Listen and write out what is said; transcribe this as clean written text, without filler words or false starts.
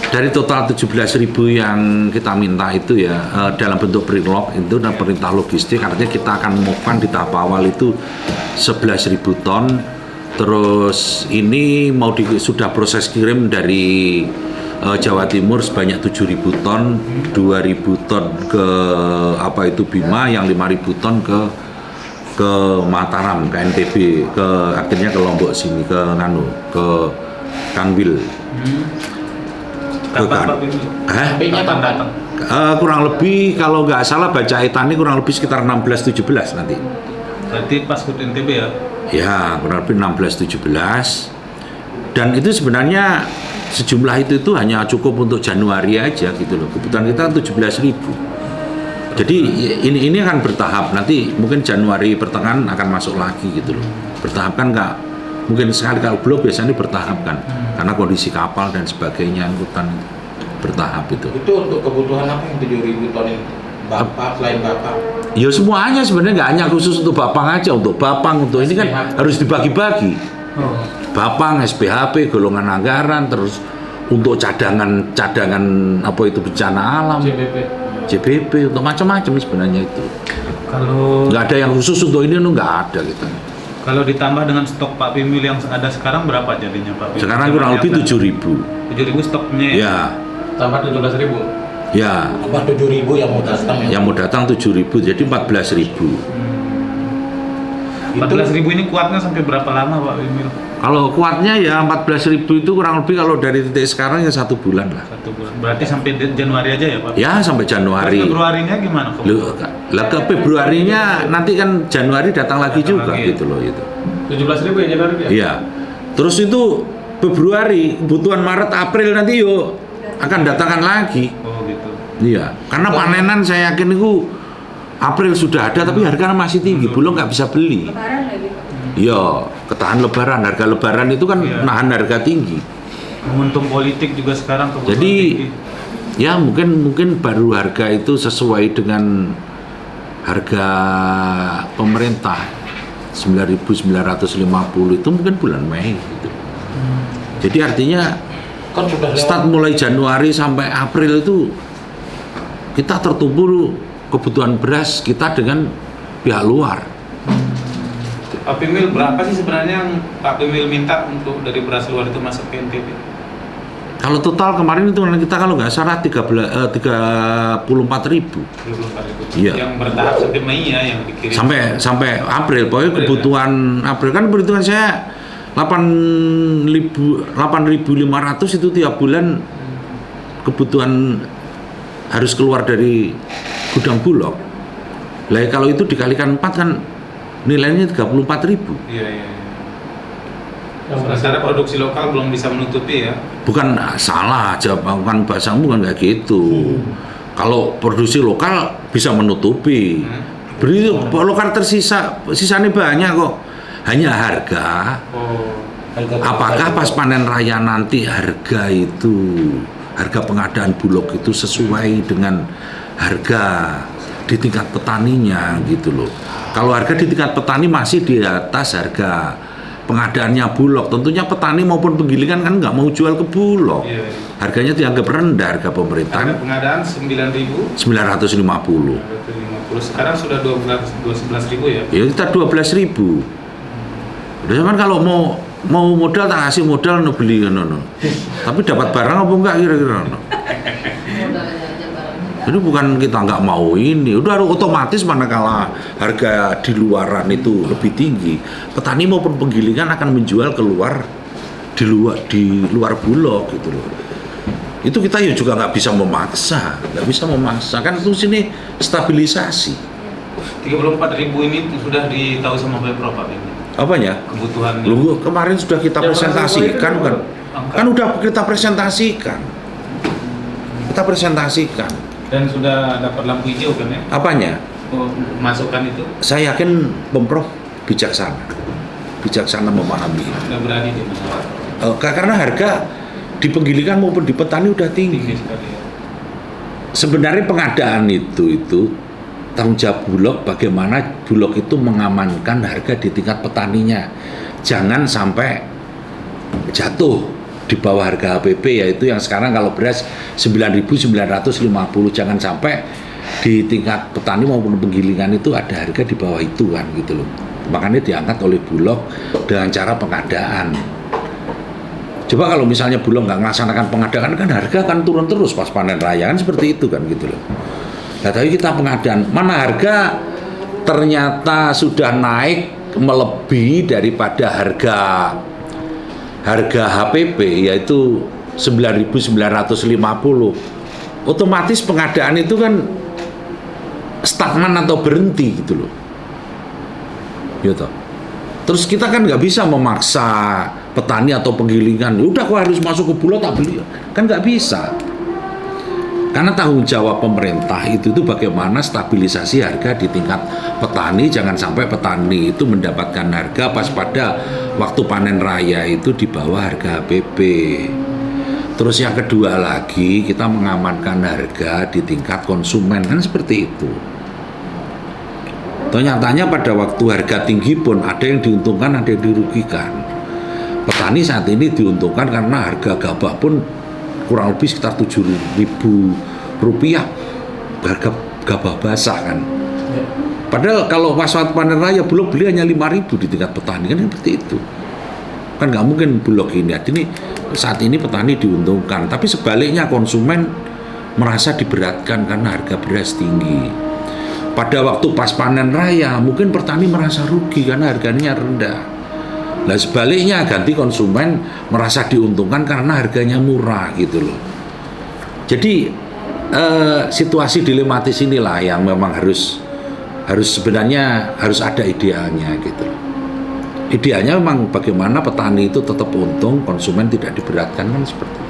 Dari total 17.000 yang kita minta itu ya dalam bentuk pre-log itu dan perintah logistik, artinya kita akan move-kan di tahap awal itu 11.000 ton. Terus ini sudah proses kirim dari Jawa Timur sebanyak 7.000 ton, 2.000 ton ke Bima, yang 5.000 ton ke Mataram, ke NTB, akhirnya ke Lombok sini, ke Kanwil. Kurang lebih kalau nggak salah baca etani kurang lebih sekitar 16-17 nanti. Berarti pas ke NTB ya? Ya, kurang lebih 16-17. Dan itu sebenarnya sejumlah itu hanya cukup untuk Januari aja gitu loh. Kebutuhan kita 17.000. Jadi ini akan bertahap. Nanti mungkin Januari pertengahan akan masuk lagi gitu loh. Bertahap kan nggak mungkin sekali, kalau blok biasanya bertahap kan, karena kondisi kapal dan sebagainya, angkutan bertahap itu. Itu untuk kebutuhan apa yang 7.000 ton ini? Bapak, selain Bapak? Ya semuanya sebenarnya, nggak hanya khusus untuk Bapang aja, untuk Bapang, untuk ini kan harus dibagi-bagi. Bapang, SPHP, golongan anggaran, terus untuk cadangan bencana alam, JBP, untuk macam-macam sebenarnya itu. Kalau nggak ada yang khusus untuk ini, nggak ada gitu. Kalau ditambah dengan stok Pak Pimil yang ada sekarang berapa jadinya Pak Pimil? Sekarang kurang lebih 7.000. 7.000 stoknya ya? Tambah 17.000? Ya. Tambah 7.000 yang mau datang ya? Yang mau datang 7.000, jadi 14.000. 14.000 ini kuatnya sampai berapa lama Pak Pimil? Kalau kuatnya ya 14.000 itu kurang lebih kalau dari titik sekarang ya 1 bulan lah. 1 bulan. Berarti sampai Januari aja ya Pak? Ya sampai Januari. Februarinya gimana? Lah ke Februarinya nanti kan Januari datang lagi juga gitu loh itu. 17.000 ya Januari ya? Iya. Terus itu Februari, kebutuhan Maret, April nanti akan datangkan lagi. Oh gitu. Iya. Karena panenan saya yakin itu April sudah ada tapi harganya masih tinggi, belum nggak bisa beli. Lebaran lagi. Iya, ketahan lebaran. Harga lebaran itu kan nahan harga tinggi. Momentum politik juga sekarang kebutuhan Jadi tinggi. ya mungkin baru harga itu sesuai dengan harga pemerintah 9.950 itu mungkin bulan Mei gitu. Jadi artinya Kan sudah start mulai Januari sampai April itu kita tertumpul kebutuhan beras kita dengan pihak luar. Pak Pimil berapa sih sebenarnya yang Pak Pimil minta untuk dari beras luar itu masuk ke NTB? Kalau total kemarin itu kita kalau nggak salah 34.000. 24.000. Iya. Yang bertahap sampai Mei ya yang dikirim. Sampai April. Pokoknya kebutuhan April kan perhitungan saya 8.500 itu tiap bulan kebutuhan harus keluar dari gudang Bulog. Lah kalau itu dikalikan 4 kan nilainya 34.000. Iya. Sementara produksi lokal belum bisa menutupi ya. Bukan salah aja, bukan bahasamu kan kayak gitu. Kalau produksi lokal bisa menutupi. Beri lokal sisanya banyak kok. Hanya harga. Apakah pas panen raya nanti harga pengadaan Bulog itu sesuai dengan harga di tingkat petaninya gitu loh. Kalau harga di tingkat petani masih di atas harga pengadaannya Bulog, tentunya petani maupun penggilingan kan nggak mau jual ke Bulog. Iya. Harganya dianggap rendah harga pemerintahan. Harga pengadaan 9.950. 950. Sekarang sudah 11.000 ya. Ya kita 12.000. Udah kan kalau mau modal tak kasih modal no beli no. Tapi dapat barang apa enggak kira-kira no. Jadi bukan kita nggak mau ini, udah otomatis manakala harga di luaran itu lebih tinggi, petani maupun penggilingan akan menjual keluar di luar Bulog gitu loh. Itu kita ya juga nggak bisa memaksa kan itu sini stabilisasi. 34.000 ini sudah ditahu sama Pemprov Pak ini. Apanya? Kebutuhan. Lu kemarin sudah kita presentasikan kan udah kita presentasikan. Dan sudah dapat lampu hijau kan ya? Apanya? Masukkan itu. Saya yakin Pemprov bijaksana memahami. Sudah berani di mana? Karena harga di penggilingan maupun di petani udah tinggi. Sekali ya. Sebenarnya pengadaan itu tanggung jawab Bulog, bagaimana Bulog itu mengamankan harga di tingkat petaninya. Jangan sampai jatuh di bawah harga HPP, yaitu yang sekarang kalau beras 9.950, jangan sampai di tingkat petani maupun penggilingan itu ada harga di bawah itu kan gitu loh. Makanya diangkat oleh Bulog dengan cara pengadaan. Coba kalau misalnya Bulog nggak melaksanakan pengadaan kan harga akan turun terus pas panen raya kan seperti itu kan gitu loh. Nah tapi kita pengadaan, mana harga ternyata sudah naik melebihi daripada harga HPP yaitu 9.950, otomatis pengadaan itu kan stagnan atau berhenti gitu loh. Gitu. Terus kita kan nggak bisa memaksa petani atau penggilingan, udah kok harus masuk ke Bulog tak beli, kan nggak bisa. Karena tanggung jawab pemerintah itu bagaimana stabilisasi harga di tingkat petani, jangan sampai petani itu mendapatkan harga pas pada waktu panen raya itu di bawah harga HPP. Terus yang kedua lagi, kita mengamankan harga di tingkat konsumen, kan seperti itu. Nyatanya pada waktu harga tinggi pun ada yang diuntungkan, ada yang dirugikan. Petani saat ini diuntungkan karena harga gabah pun kurang lebih sekitar 7.000 rupiah harga gabah basah kan. Padahal kalau pas saat panen raya Bulog beli hanya 5.000 di tingkat petani, kan seperti itu. Kan nggak mungkin Bulog ini. Jadi saat ini petani diuntungkan, tapi sebaliknya konsumen merasa diberatkan karena harga beras tinggi. Pada waktu pas panen raya mungkin petani merasa rugi karena harganya rendah. Nah sebaliknya ganti konsumen merasa diuntungkan karena harganya murah gitu loh. Jadi situasi dilematis inilah yang memang harus sebenarnya harus ada idealnya gitu loh. Idealnya memang bagaimana petani itu tetap untung, konsumen tidak diberatkan kan seperti itu.